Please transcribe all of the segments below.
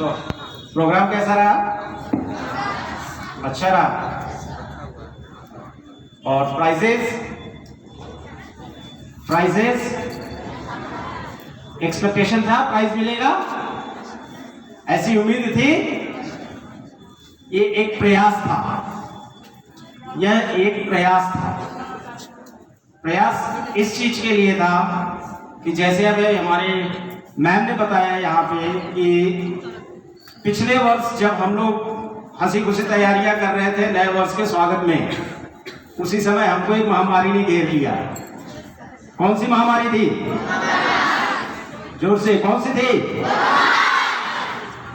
तो प्रोग्राम कैसा रहा? अच्छा रहा। और प्राइजेस एक्सपेक्टेशन था प्राइज मिलेगा, ऐसी उम्मीद थी। ये एक प्रयास था, यह एक प्रयास था। प्रयास इस चीज के लिए था कि जैसे अब हमारे मैम ने बताया यहाँ पे कि पिछले वर्ष जब हम लोग हंसी खुशी तैयारियां कर रहे थे नए वर्ष के स्वागत में, उसी समय हमको एक महामारी ने घेर लिया। कौन सी महामारी थी? जोर से, कौन सी थी?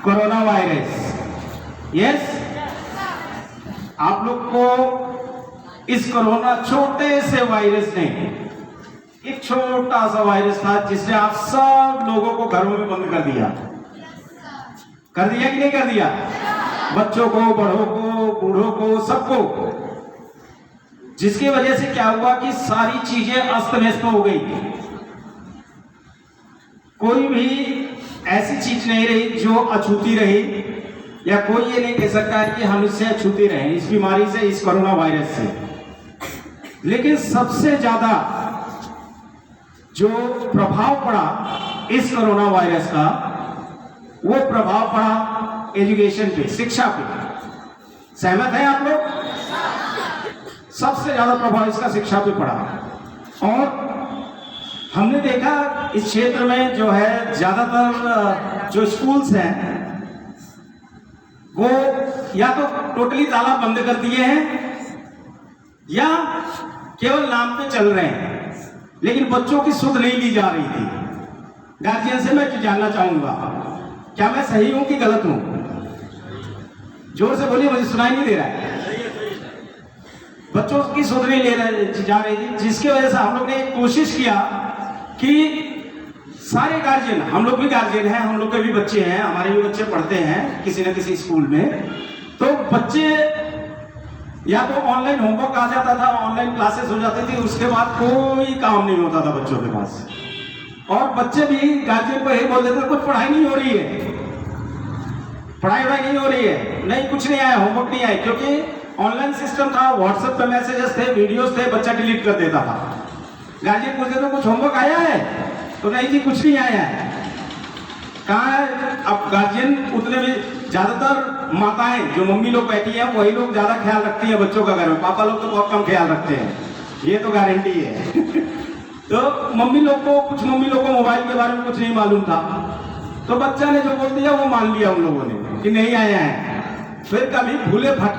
Corona virus. यस, आप लोग को इस कोरोना छोटे से वायरस ने, एक छोटा सा वायरस था जिसने आप सब लोगों को घरों में बंद कर दिया। कर दिया कि नहीं कर दिया? बच्चों को, बड़ों को, बूढ़ों को, सबको। जिसकी वजह से क्या हुआ कि सारी चीजें अस्त व्यस्त हो गई। कोई भी ऐसी चीज नहीं रही जो अछूती रही, या कोई ये नहीं कह सकता है कि हम इससे अछूते रहे, इस बीमारी से, इस कोरोना वायरस से। लेकिन सबसे ज्यादा जो प्रभाव पड़ा इस कोरोना वायरस का, वो प्रभाव पड़ा एजुकेशन पे, शिक्षा पे। सहमत है आप लोग? सबसे ज्यादा प्रभाव इसका शिक्षा पे पड़ा। और हमने देखा इस क्षेत्र में जो है ज्यादातर जो स्कूल्स हैं वो या तो टोटली ताला बंद कर दिए हैं या केवल नाम पे चल रहे हैं, लेकिन बच्चों की सुध नहीं ली जा रही थी। गार्जियन से मैं जानना चाहूंगा, क्या मैं सही हूं कि गलत हूं? जोर से बोलिए, मुझे सुनाई नहीं दे रहा है। बच्चों की सुध नहीं जा रही थी, जिसकी वजह से हम लोग ने एक कोशिश किया कि सारे गार्जियन, हम लोग भी गार्जियन हैं, हम लोग के भी बच्चे हैं, हमारे भी बच्चे पढ़ते हैं किसी न किसी स्कूल में, तो बच्चे या तो ऑनलाइन होमवर्क आ जाता था, ऑनलाइन क्लासेस हो जाती थी, उसके बाद कोई काम नहीं होता था बच्चों के पास। और बच्चे भी गार्जियन को यही बोल देते थे कुछ पढ़ाई नहीं हो रही है, पढ़ाई नहीं हो रही है, नहीं कुछ नहीं आया, होमवर्क नहीं आया, क्योंकि ऑनलाइन सिस्टम था, व्हाट्सएप पे मैसेजेस थे, वीडियोस थे, बच्चा डिलीट कर देता था। गार्जियन पूछते थे कुछ होमवर्क आया है, तो नहीं जी कुछ नहीं आया है। कहाँ है? अब गार्जियन उतने भी, ज्यादातर माताएं जो मम्मी लोग बैठी हैं वही लोग ज्यादा ख्याल रखती हैं बच्चों का घर में, पापा लोग तो बहुत कम ख्याल रखते हैं, ये तो गारंटी है। तो मम्मी लोग को, कुछ मम्मी लोग को मोबाइल के बारे में कुछ नहीं मालूम था, तो बच्चा ने जो बोल दिया वो मान लिया उन लोगों ने कि नहीं आया है। फिर कभी भूले भटके